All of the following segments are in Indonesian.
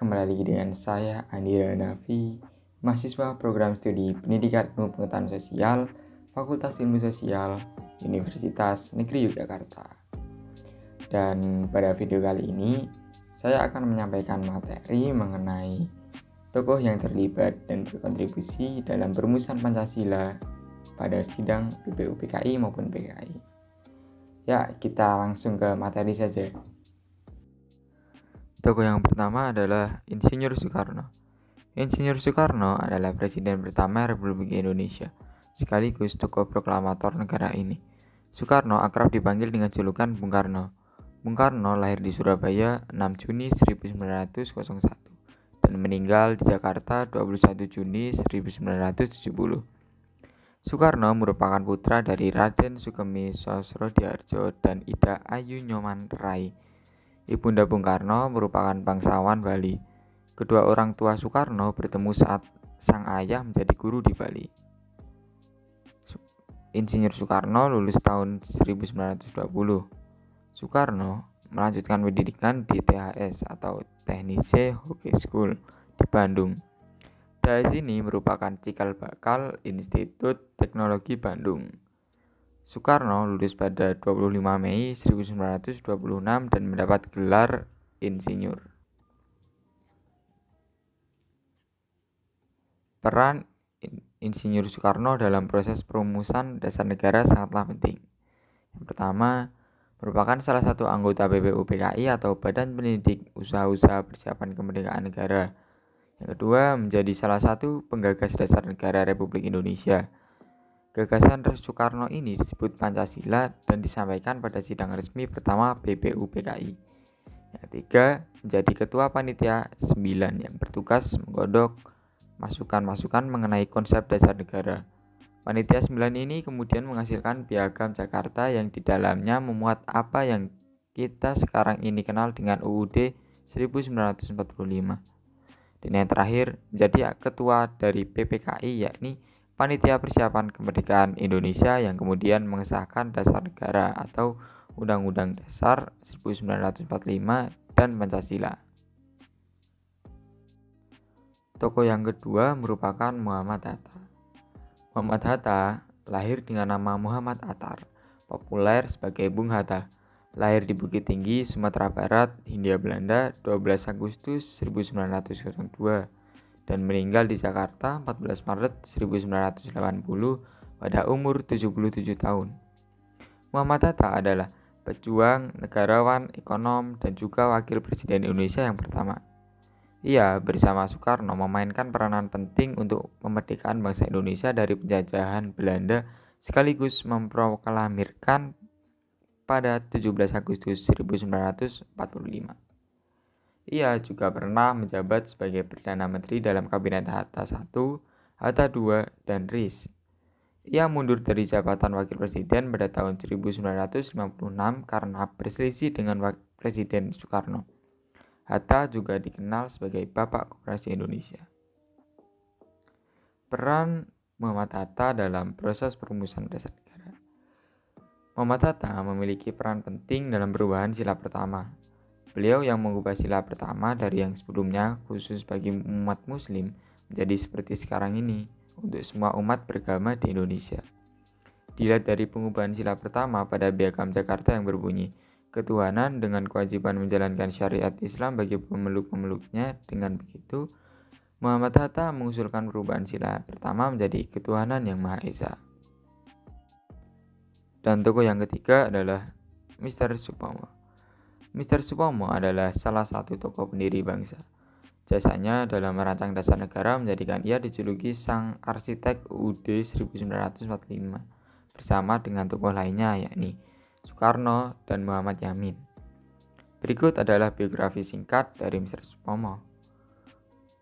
Kembali lagi dengan saya, Andira Nafi, mahasiswa program studi Pendidikan Ilmu Pengetahuan Sosial, Fakultas Ilmu Sosial, Universitas Negeri Yogyakarta. Dan pada video kali ini, saya akan menyampaikan materi mengenai tokoh yang terlibat dan berkontribusi dalam perumusan Pancasila pada sidang PPU PKI maupun PKI. Ya, kita langsung ke materi saja. Tokoh yang pertama adalah Insinyur Soekarno. Insinyur Soekarno adalah Presiden pertama Republik Indonesia, sekaligus tokoh proklamator negara ini. Soekarno akrab dipanggil dengan julukan Bung Karno. Bung Karno lahir di Surabaya 6 Juni 1901 dan meninggal di Jakarta 21 Juni 1970. Soekarno merupakan putra dari Raden Sukemi Sosrodihardjo dan Ida Ayu Nyoman Rai. Ibunda Bung Karno merupakan bangsawan Bali. Kedua orang tua Soekarno bertemu saat sang ayah menjadi guru di Bali. Insinyur Soekarno lulus tahun 1920. Soekarno melanjutkan pendidikan di THS atau Technische Hogeschool di Bandung. THS ini merupakan cikal bakal Institut Teknologi Bandung. Soekarno lulus pada 25 Mei 1926 dan mendapat gelar insinyur. Peran Insinyur Soekarno dalam proses perumusan dasar negara sangatlah penting. Yang pertama, merupakan salah satu anggota PPU PKI atau Badan Pendidik Usaha-Usaha Persiapan Kemerdekaan Negara. Yang kedua, menjadi salah satu penggagas dasar negara Republik Indonesia. Gagasan Soekarno ini disebut Pancasila dan disampaikan pada sidang resmi pertama PPU PKI. Yang ketiga, menjadi ketua panitia 9 yang bertugas menggodok masukan-masukan mengenai konsep dasar negara. Panitia 9 ini kemudian menghasilkan Piagam Jakarta yang di dalamnya memuat apa yang kita sekarang ini kenal dengan UUD 1945. Dan yang terakhir, menjadi ketua dari PPKI yakni Panitia Persiapan Kemerdekaan Indonesia yang kemudian mengesahkan Dasar Negara atau Undang-Undang Dasar 1945 dan Pancasila. Tokoh yang kedua merupakan Muhammad Hatta. Muhammad Hatta lahir dengan nama Muhammad Attar, populer sebagai Bung Hatta. Lahir di Bukit Tinggi, Sumatera Barat, Hindia Belanda 12 Agustus 1902. Dan meninggal di Jakarta 14 Maret 1980 pada umur 77 tahun. Muhammad Hatta adalah pejuang, negarawan, ekonom, dan juga wakil presiden Indonesia yang pertama. Ia bersama Soekarno memainkan peranan penting untuk memerdekakan bangsa Indonesia dari penjajahan Belanda sekaligus memproklamirkan pada 17 Agustus 1945. Ia juga pernah menjabat sebagai Perdana Menteri dalam Kabinet Hatta I, Hatta II, dan RIS. Ia mundur dari jabatan Wakil Presiden pada tahun 1956 karena berselisih dengan Presiden Soekarno. Hatta juga dikenal sebagai Bapak Koperasi Indonesia. Peran Muhammad Hatta dalam proses perumusan dasar negara. Muhammad Hatta memiliki peran penting dalam perubahan sila pertama. Beliau yang mengubah sila pertama dari yang sebelumnya khusus bagi umat muslim menjadi seperti sekarang ini untuk semua umat beragama di Indonesia. Dilihat dari pengubahan sila pertama pada Piagam Jakarta yang berbunyi, ketuhanan dengan kewajiban menjalankan syariat Islam bagi pemeluk-pemeluknya. Dengan begitu, Muhammad Hatta mengusulkan perubahan sila pertama menjadi ketuhanan yang Maha Esa. Dan tokoh yang ketiga adalah Mr. Supomo. Mr. Supomo adalah salah satu tokoh pendiri bangsa. Jasanya dalam merancang dasar negara menjadikan ia dijuluki sang arsitek UUD 1945 bersama dengan tokoh lainnya yakni Soekarno dan Muhammad Yamin. Berikut adalah biografi singkat dari Mr. Supomo.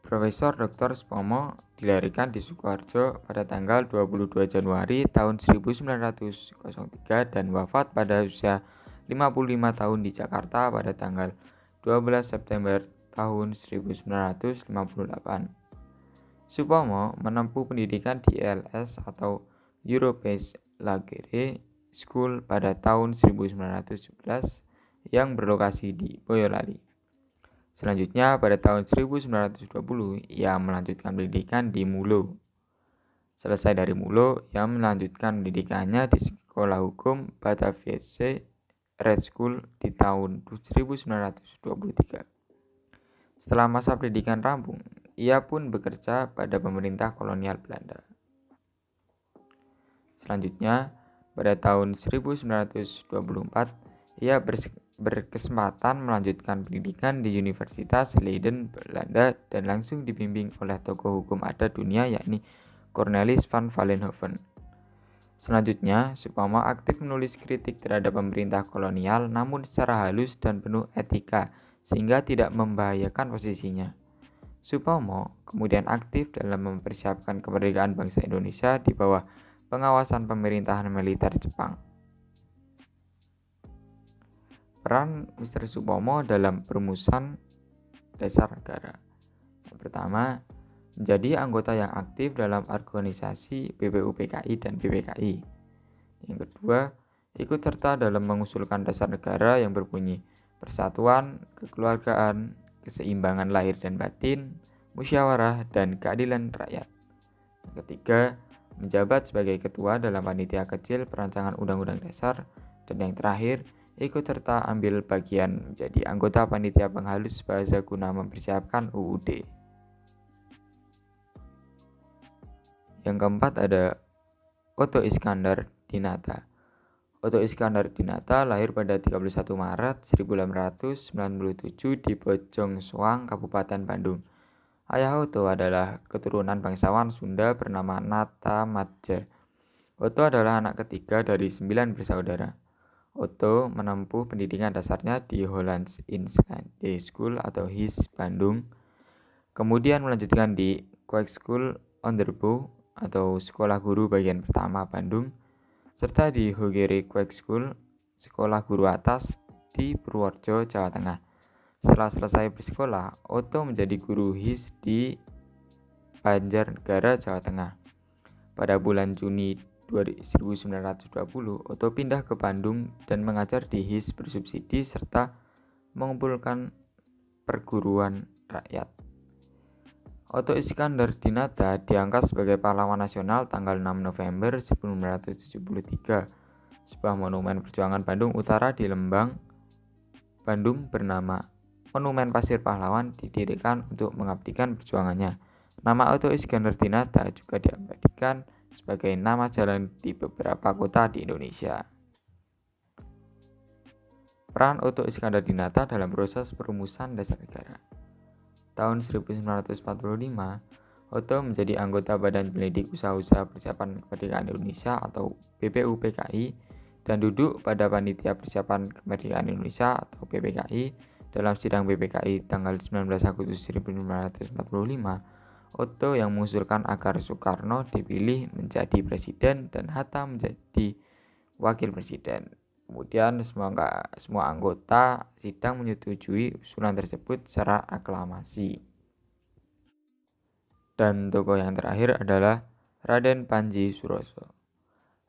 Profesor Dr. Supomo dilahirkan di Sukoharjo pada tanggal 22 Januari tahun 1903 dan wafat pada usia 55 tahun di Jakarta pada tanggal 12 September tahun 1958. Supomo menempuh pendidikan di ELS atau Europees Lagere School pada tahun 1917 yang berlokasi di Boyolali. Selanjutnya, pada tahun 1920, ia melanjutkan pendidikan di Mulo. Selesai dari Mulo, ia melanjutkan pendidikannya di Sekolah Hukum Bataviase Red School di tahun 1923. Setelah masa pendidikan rampung, ia pun bekerja pada pemerintah kolonial Belanda. Selanjutnya, pada tahun 1924, ia berkesempatan melanjutkan pendidikan di Universitas Leiden, Belanda, dan langsung dibimbing oleh tokoh hukum adat dunia yakni Cornelis van Vollenhoven. Selanjutnya, Supomo aktif menulis kritik terhadap pemerintah kolonial namun secara halus dan penuh etika sehingga tidak membahayakan posisinya. Supomo kemudian aktif dalam mempersiapkan kemerdekaan bangsa Indonesia di bawah pengawasan pemerintahan militer Jepang. Peran Mr. Supomo dalam perumusan dasar negara. Yang pertama, menjadi anggota yang aktif dalam organisasi BPUPKI dan BPKI. Yang kedua, ikut serta dalam mengusulkan dasar negara yang berbunyi persatuan, kekeluargaan, keseimbangan lahir dan batin, musyawarah, dan keadilan rakyat. Yang ketiga, menjabat sebagai ketua dalam panitia kecil perancangan undang-undang dasar. Dan yang terakhir, ikut serta ambil bagian menjadi anggota panitia penghalus bahasa guna mempersiapkan UUD. Yang keempat ada Otto Iskandar Dinata. Otto Iskandar Dinata lahir pada 31 Maret 1897 di Bojongsoang, Kabupaten Bandung. Ayah Otto adalah keturunan bangsawan Sunda bernama Nata Madja. Otto adalah anak ketiga dari 9 bersaudara. Otto menempuh pendidikan dasarnya di Hollands Inland School atau HIS Bandung, kemudian melanjutkan di Kweekschool Onderbouw atau Sekolah Guru Bagian Pertama Bandung, serta di Hogere Kweekschool, Sekolah Guru Atas di Purworejo, Jawa Tengah. Setelah selesai bersekolah, Otto menjadi guru HIS di Banjarnegara, Jawa Tengah. Pada bulan Juni 1920, Otto pindah ke Bandung dan mengajar di HIS bersubsidi serta mengumpulkan perguruan rakyat. Otto Iskandar Dinata diangkat sebagai pahlawan nasional tanggal 6 November 1973. Sebuah monumen perjuangan Bandung Utara di Lembang, Bandung bernama Monumen Pasir Pahlawan didirikan untuk mengabdikan perjuangannya. Nama Otto Iskandar Dinata juga diabadikan sebagai nama jalan di beberapa kota di Indonesia. Peran Otto Iskandar Dinata dalam proses perumusan dasar negara. Tahun 1945, Otto menjadi anggota Badan Pelidik Usaha-Usaha Persiapan Kemerdekaan Indonesia atau BPUPKI dan duduk pada Panitia Persiapan Kemerdekaan Indonesia atau PPKI. Dalam sidang PPKI tanggal 19 Agustus 1945, Otto yang mengusulkan agar Soekarno dipilih menjadi presiden dan Hatta menjadi wakil presiden. Kemudian semua anggota sidang menyetujui usulan tersebut secara aklamasi. Dan tokoh yang terakhir adalah Raden Panji Suroso.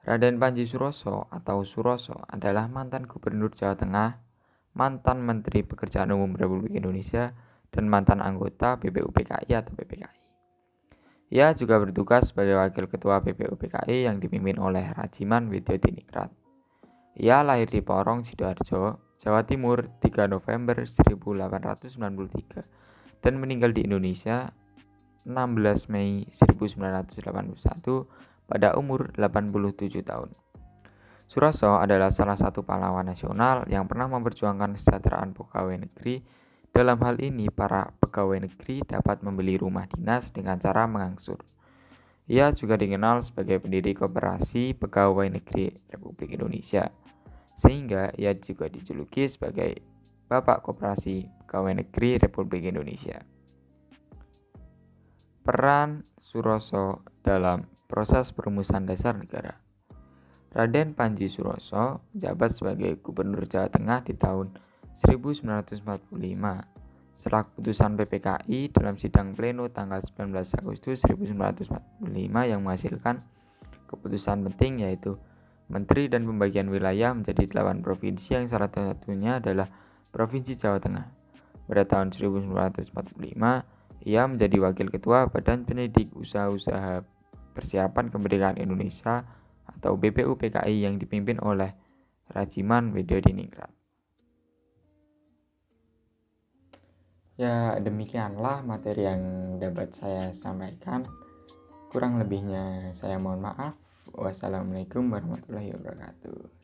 Raden Panji Suroso atau Suroso adalah mantan Gubernur Jawa Tengah, mantan Menteri Pekerjaan Umum Republik Indonesia, dan mantan anggota BPUPKI atau PPKI. Ia juga bertugas sebagai Wakil Ketua BPUPKI yang dipimpin oleh Rajiman Widyodiningrat. Ia lahir di Porong, Sidoarjo, Jawa Timur 3 November 1893 dan meninggal di Indonesia 16 Mei 1981 pada umur 87 tahun. Suroso adalah salah satu pahlawan nasional yang pernah memperjuangkan kesejahteraan pegawai negeri. Dalam hal ini, para pegawai negeri dapat membeli rumah dinas dengan cara mengangsur. Ia juga dikenal sebagai pendiri Koperasi Pegawai Negeri Republik Indonesia, sehingga ia juga dijuluki sebagai Bapak Koperasi Pegawai Negeri Republik Indonesia. Peran Suroso dalam proses perumusan dasar negara. Raden Panji Suroso menjabat sebagai Gubernur Jawa Tengah di tahun 1945. Setelah keputusan PPKI dalam sidang pleno tanggal 19 Agustus 1945 yang menghasilkan keputusan penting yaitu Menteri dan pembagian wilayah menjadi 8 provinsi yang salah satunya adalah Provinsi Jawa Tengah. Pada tahun 1945, ia menjadi Wakil Ketua Badan Pendidik Usaha-Usaha Persiapan Kemerdekaan Indonesia atau BPUPKI yang dipimpin oleh Rajiman Widyadiningrat. Ya, demikianlah materi yang dapat saya sampaikan. Kurang lebihnya saya mohon maaf. Wassalamualaikum warahmatullahi wabarakatuh.